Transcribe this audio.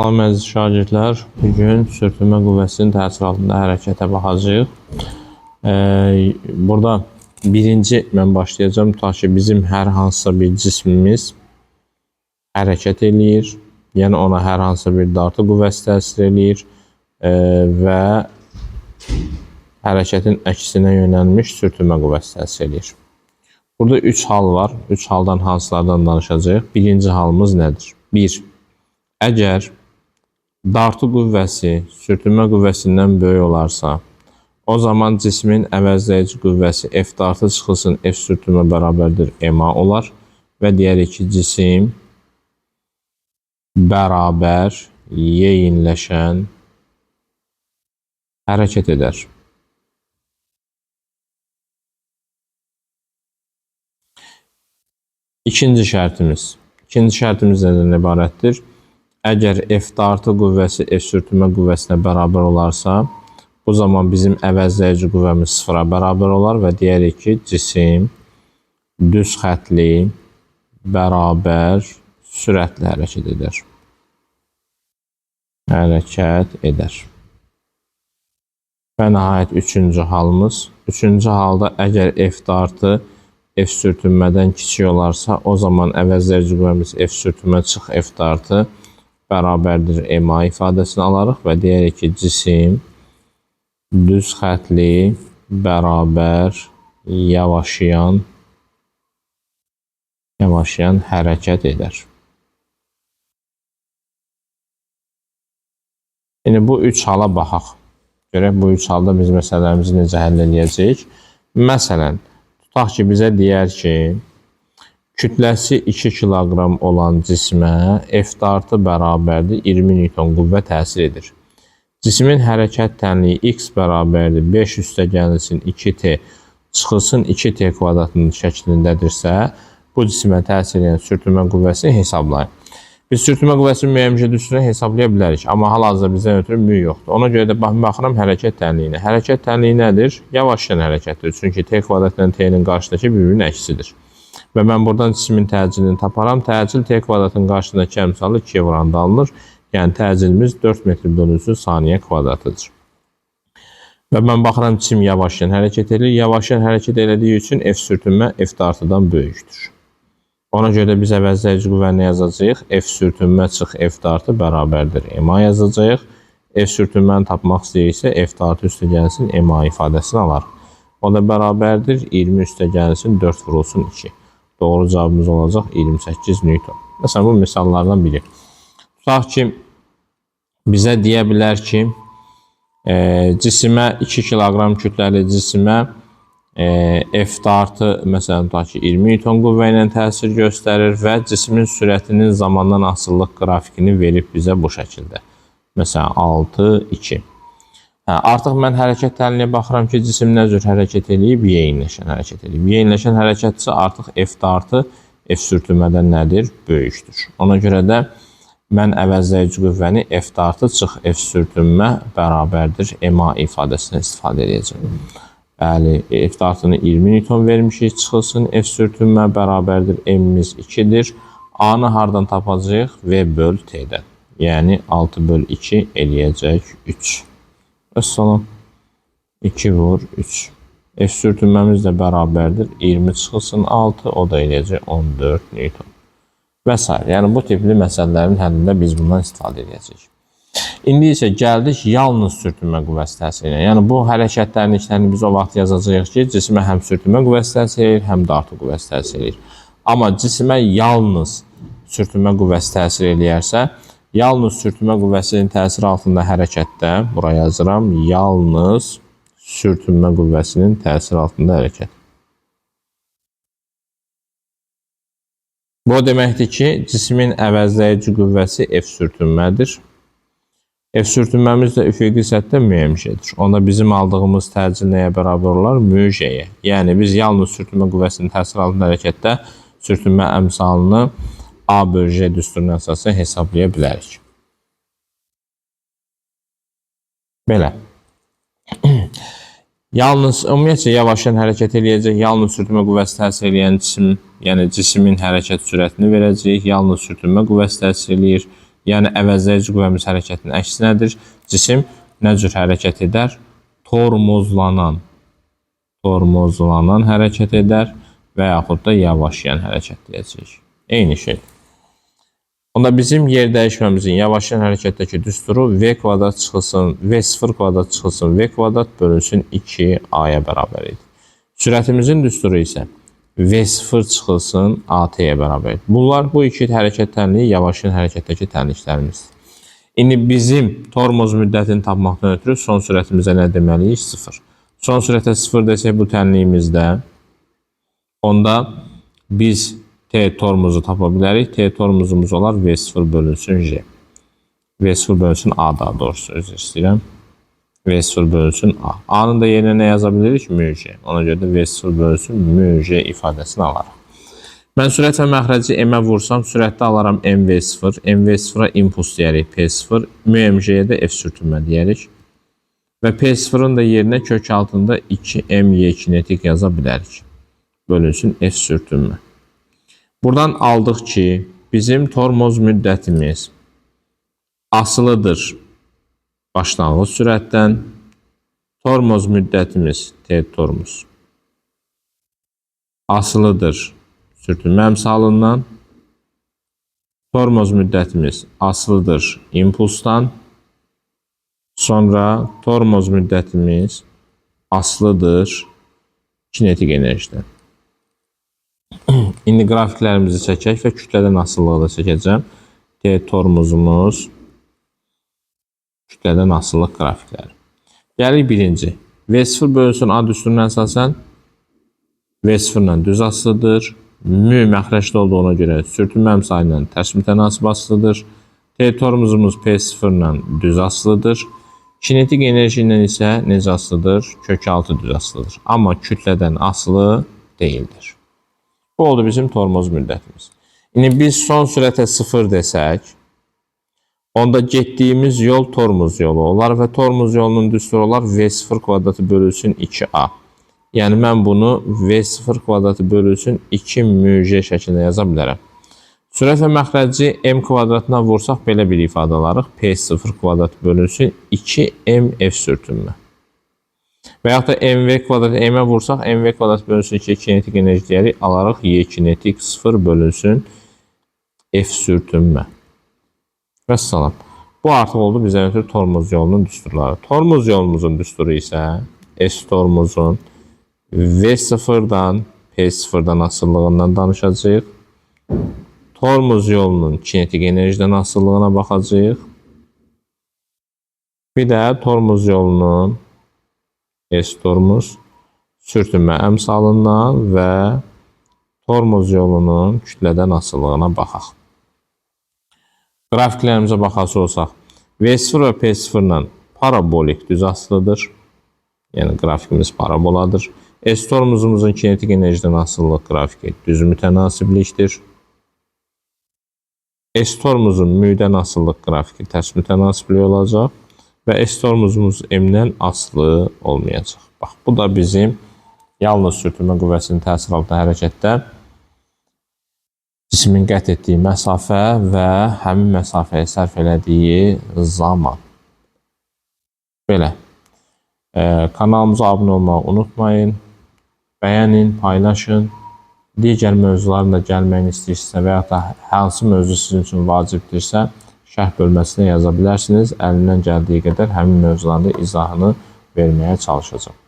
Salam əziz şagirdlər, bugün sürtünmə qüvvəsinin təsiri altında hərəkətə baxacağıq. Burada birinci mən başlayacağım. Tutaq ki, bizim hər hansısa bir cismimiz hərəkət eləyir. Yəni ona hər hansısa bir dartı qüvvəsi təsir eləyir və hərəkətin əksinə yönəlmiş sürtünmə qüvvəsi təsir eləyir. Burada 3 hal var. 3 haldan hansılardan danışacağıq? Birinci halımız nədir? 1. Əgər dartı qüvvəsi sürtünmə qüvvəsindən böyük olarsa, o zaman cismin əvəzləyici qüvvəsi F dartı çıxılsın F sürtünmə bərabərdir MA olar və deyərik ki, cisim bərabər yeyinləşən hərəkət edər. İkinci şərtimiz nədən ibarətdir? Əgər F dartı qüvvəsi F sürtünmə qüvvəsinə bərabər olarsa, bu zaman bizim əvəzləyici qüvvəmiz sıfıra bərabər olar və deyərik ki, cisim düz xətli bərabər sürətlə hərəkət edər. Və nəhayət üçüncü halımız. Üçüncü halda əgər F dartı F sürtünmədən kiçik olarsa, o zaman əvəzləyici qüvvəmiz F sürtünmə çıx F dartı bərabərdir MA ifadəsini alarıq və deyərik ki, cisim düz xətli bərabər yavaşayan hərəkət edər. Yəni, bu 3 hala baxaq. Görək, bu 3 halda biz məsələlərimizi necə həll edəcəyik. Məsələn, tutaq ki, bizə deyər ki, kütləsi 2 kiloqram olan cismə F dartı bərabərdir 20 Newton qüvvə təsir edir. Cismin hərəkət tənliyi X bərabərdir 5 üstəgəlsin 2T çıxılsın 2T kvadratının şəklindədirsə, bu cisimə təsir edən sürtünmə qüvvəsini hesablayın. Biz sürtünmə qüvvəsinin müəyyən üstünə hesablaya bilərik, amma hal-hazırda bizdən ötürü mühüm yoxdur. Ona görə də baxıram hərəkət tənliyinə. Hərəkət tənliyi nədir? Yavaşlayan hərəkətdir. Çünki T kvadratının T-nin qarşıdakı bir-birinin əksidir. Və mən buradan cismin təcilini taparam. Təcil T kvadratın qarşısındakı əmsalı 2-yə vuranda alınır. Yəni, təcilimiz 4 metr bölünsün saniyə kvadratıdır. Və mən baxıram, cisim yavaşlayan hərəkət edir. Yavaşlayan hərəkət elədiyi üçün F sürtünmə F dartıdan böyükdür. Ona görə də biz əvəzləyici qüvvəni yazacağıq. F sürtünmə çıx F dartı bərabərdir MA yazacağıq. F sürtünməni tapmaq istəyirsə, F dartı üstə gəlsin MA ifadəsini alarıq. O da bərabərdir 20 üstə gəlsin 4 vurulsun 2. Doğru cavabımız olacaq 28 Newton. Məsələn, bu misallardan biri. Tutaq ki, bizə deyə bilər ki, cisimə 2 kiloqram kütləli cisimə F dartı, məsələn, tutaq ki, 20 Newton qüvvə ilə təsir göstərir və cismin sürətinin zamandan asılılıq qrafikini verib bizə bu şəkildə. Məsələn, 6-2. Artıq mən hərəkət tənliyinə baxıram ki, cisim nə cür hərəkət edib? Yeyinləşən hərəkət edib. Yeyinləşən hərəkətçi artıq F dartı F sürtünmədən nədir? Böyükdür. Ona görə də mən əvəzləyici qüvvəni F dartı çıx F sürtünmə bərabərdir MA ifadəsindən istifadə edəcəm. Bəli, F dartını 20 Newton vermişik, çıxılsın F sürtünmə bərabərdir M-imiz 2-dir. A-nı hardan tapacağıq? V böl T-dən. Yəni, 6 böl 2 eləyəcək 3. Əssalam. 2 vur 3. F sürtünməmiz də bərabərdir. 20 çıxılsın 6, o da eləyəcək 14 Newton. Və s. Yəni, bu tipli məsələlərin həllində biz bundan istifadə edəcəyik. İndi isə gəldik yalnız sürtünmə qüvvəsi təsir edən. Yəni, bu hərəkətlərin işlərini biz o vaxt yazacağıq ki, cisimə həm sürtünmə qüvvəsi təsir edir, həm dartı qüvvəsi təsir edir. Amma cisimə yalnız sürtünmə qüvvəsi təsir eləyərsə, yalnız sürtünmə qüvvəsinin təsiri altında hərəkətdə, buraya yazıram, yalnız sürtünmə qüvvəsinin təsiri altında hərəkət. Bu deməkdir ki, cismin əvəzləyici qüvvəsi F sürtünmədir. F sürtünməmiz də üfüqi səthdə müəyyən şeydir. Onda bizim aldığımız təcil nəyə bərabər olar? Müjəyə. Yəni, biz yalnız sürtünmə qüvvəsinin təsiri altında hərəkətdə sürtünmə əmsalını A bölü J düsturuna əsasında hesablaya bilərik. Belə. Yalnız, ümumiyyətcə, yavaşlayan hərəkət eləyəcək, yalnız sürtünmə qüvvəsi təsir eləyən cisim, yəni cismin hərəkət sürətini verəcəyik, yalnız sürtünmə qüvvəsi təsir eləyir, Yəni əvəzləyici qüvvəmiz hərəkətinin əksi nədir? Cisim nə cür hərəkət edər? Tormozlanan hərəkət edər və yaxud da yavaşlayan hərəkət deyəcəyik. Eyni şey. Onda bizim yer dəyişməmizin yavaşlayan hərəkətdəki düsturu v kvadrat çıxılsın, v0 kvadrat çıxılsın, v kvadrat bölünsün 2a-ya bərabər idi. Sürətimizin düsturu isə v0 çıxılsın at-yə bərabər idi. Bunlar bu iki hərəkət tənliyi yavaşlayan hərəkətdəki tənliklərimizdir. İndi bizim tormoz müddətini tapmaqdan ötürü son sürətimizə nə deməliyik? 0. Son sürətə 0 desək bu tənliyimizdə, onda biz T tormuzu tapa bilərik. T tormuzumuz olar V0 bölünsün J. V0 bölünsün A daha doğrusu, özür istəyirəm. V0 bölünsün A. A'nın da yerinə nə yaza bilirik? Mü J. Ona görə də V0 bölünsün mü J ifadəsini alaraq. Mən sürət və məxrəci M-ə vursam, sürətdə alaram MV0. MV0-a impuls deyərik P0. Mü MJ-yə də F sürtünmə deyərik. Və P0-ın da yerinə kök altında 2MY kinetik yaza bilərik. Bölünsün F sürtünmə. Buradan aldıq ki, bizim tormoz müddətimiz asılıdır başlanğıc sürətdən. Tormoz müddətimiz T tormuz asılıdır sürtünmə əmsalından. Tormoz müddətimiz asılıdır impulsdan. Sonra tormoz müddətimiz asılıdır kinetik enerjidən. İndi qrafiklərimizi çəkək və kütlədən asılılığı da çəkəcəm. T tormuzumuz kütlədən asılılıq qrafikləri. Gəlir birinci. V0 bölünsün A düsturuna əsasən V0 ilə düz asılıdır. Mü məxrəcdə olduğuna görə sürtünmə əmsalı ilə tərs mütənasib asılıdır. T tormuzumuz P0 ilə düz asılıdır. Kinetik enerji ilə isə necə asılıdır? Kök altı düz asılıdır. Amma kütlədən asılı deyildir. Bu oldu bizim tormoz müddətimiz. İndi biz son sürətə 0 desək, onda getdiyimiz yol tormoz yolu olar və tormoz yolunun düsturu olar V0 kvadratı bölünsün 2A. Yəni mən bunu V0 kvadratı bölünsün 2 μJ şəklində yaza bilərəm. Sürət və məxrəci M kvadratına vursaq belə bir ifadə alarıq. P0 kvadratı bölünsün 2MF sürtünmə. Və yaxud da MV kvadrat M-ə vursaq, MV kvadrat bölünsün 2 kinetik enerji deyərik, alarıq Y kinetik 0 bölünsün F sürtünmə. Və salam. Bu artıq oldu bizə ötürü tormoz yolunun düsturları. Tormoz yolumuzun düsturu isə S tormozun V0-dan P0-dan asıllığından danışacağıq. Tormoz yolunun kinetik enerjidən asıllığına baxacağıq. Bir də tormoz yolunun S tormuz sürtünmə əmsalından və tormoz yolunun kütlədən asıllığına baxaq. Qrafiklərimizə baxası olsaq, V0 və P0 ilə parabolik düz asılıdır. Yəni qrafikimiz paraboladır. S tormuzumuzun kinetik enerjidən asıllıq qrafiki düz mütənasiblikdir. S tormuzun müdən asıllıq qrafiki tərs mütənasiblik olacaq. Və S tormuzumuz M-dən asılı olmayacaq. Bax, bu da bizim yalnız sürtünmə qüvvəsinin təsir altında hərəkətdə cismin qət etdiyi məsafə və həmin məsafəyə sərf elədiyi zaman. Belə. Kanalımıza abunə olmağı unutmayın. Bəyənin, paylaşın. Digər mövzuların da gəlməyini istəyirsinizsə və ya da hansı mövzu sizin üçün vacibdirsə, şərh bölməsinə yaza bilərsiniz. Əlimdən gəldiyi qədər həmin mövzuların da izahını verməyə çalışacağım.